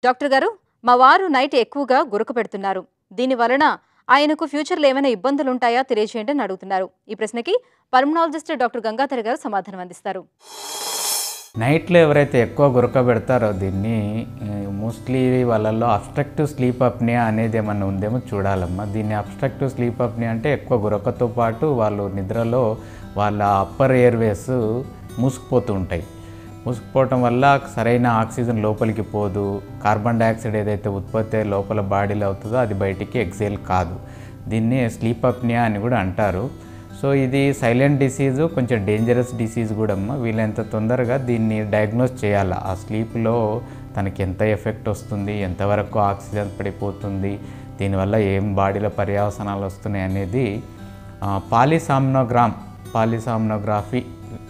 Doctor గారు, మా వారు నైట్ ఎక్కువగా గురక పెడుతున్నారు. దీని వలన ఆయనకు ఫ్యూచర్‌లో ఏమైనా ఇబ్బందులుంటాయా తెలియజేయండి అని అడుగుతున్నారు. ఈ ప్రశ్నకి పల్మనాలజిస్ట్ డాక్టర్ గంగాధర్ గారు సమాధానం అందిస్తారు. నైట్లో ఎవరైతే ఎక్కువ గురక పెడతారో దీన్ని మోస్ట్లీ వాళ్ళల్లో అబ్స్ట్రక్టివ్ స్లీప్ అప్నియా అనేది ఏమన్నా ఉందేమో చూడాలమ్మా. దీన్ని అబ్స్ట్రక్టివ్ స్లీప్ అప్నియా అంటే ఎక్కువ గురకతో పాటు వాళ్ళు నిద్రలో వాళ్ళ అప్పర్ ఎయిర్వేస్ మూసుకుపోతూ ఉంటాయి. మూసుకుపోవటం వల్ల సరైన ఆక్సిజన్ లోపలికి పోదు. కార్బన్ డైఆక్సైడ్ ఏదైతే ఉత్పత్తి లోపల బాడీలో అవుతుందో అది బయటికి ఎక్సేల్ కాదు. దీన్ని స్లీప్ అప్నియా అని కూడా అంటారు. సో ఇది సైలెంట్ డిసీజు, కొంచెం డేంజరస్ డిసీజ్ కూడా అమ్మ. వీళ్ళంత తొందరగా దీన్ని డయాగ్నోస్ చేయాలి. ఆ స్లీప్లో తనకి ఎంత ఎఫెక్ట్ వస్తుంది, ఎంతవరకు ఆక్సిజన్ పడిపోతుంది, దీనివల్ల ఏం బాడీలో పర్యవసనాలు వస్తున్నాయి అనేది పాలిసామ్నోగ్రఫీ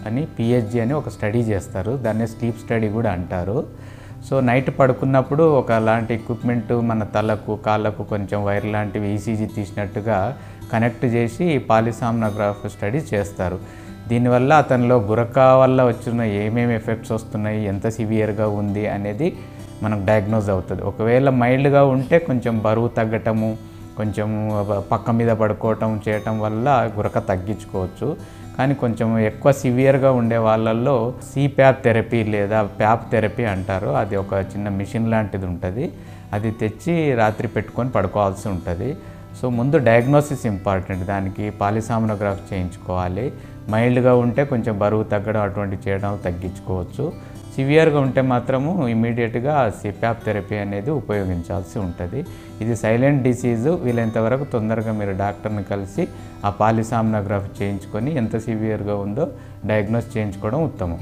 అని పిహెచ్డి అని ఒక స్టడీ చేస్తారు. దాన్ని స్లీప్ స్టడీ కూడా అంటారు. సో నైట్ పడుకున్నప్పుడు ఒకలాంటి ఎక్విప్మెంట్ మన తలకు కాళ్ళకు కొంచెం వైర్ లాంటివి ఈసీజీ తీసినట్టుగా కనెక్ట్ చేసి పాలిసామ్నోగ్రఫీ స్టడీ చేస్తారు. దీనివల్ల అతనిలో గురక వల్ల వచ్చిన ఏమేమి ఎఫెక్ట్స్ వస్తున్నాయి, ఎంత సివియర్గా ఉంది అనేది మనకు డయాగ్నోజ్ అవుతుంది. ఒకవేళ మైల్డ్గా ఉంటే కొంచెం బరువు తగ్గటము, కొంచెం పక్క మీద పడుకోవటం చేయటం వల్ల గురక తగ్గించుకోవచ్చు. కానీ కొంచెం ఎక్కువ సివియర్గా ఉండే వాళ్ళల్లో సిప్యాప్ థెరపీ లేదా ప్యాప్ థెరపీ అంటారు. అది ఒక చిన్న మిషన్ లాంటిది ఉంటుంది. అది తెచ్చి రాత్రి పెట్టుకొని పడుకోవాల్సి ఉంటుంది. సో ముందు డయాగ్నోసిస్ ఇంపార్టెంట్. దానికి పాలిసామ్నోగ్రఫీ చేయించుకోవాలి. మైల్డ్గా ఉంటే కొంచెం బరువు తగ్గడం అటువంటి చేయడం తగ్గించుకోవచ్చు. సివియర్గా ఉంటే మాత్రము ఇమీడియట్గా సిప్యాప్ థెరపీ అనేది ఉపయోగించాల్సి ఉంటుంది. ఇది సైలెంట్ డిసీజు. వీలైనంతవరకు తొందరగా మీరు డాక్టర్ని కలిసి ఆ పాలిసామ్నోగ్రఫీ చేయించుకొని ఎంత సివియర్గా ఉందో డయాగ్నోస్ చేయించుకోవడం ఉత్తమం.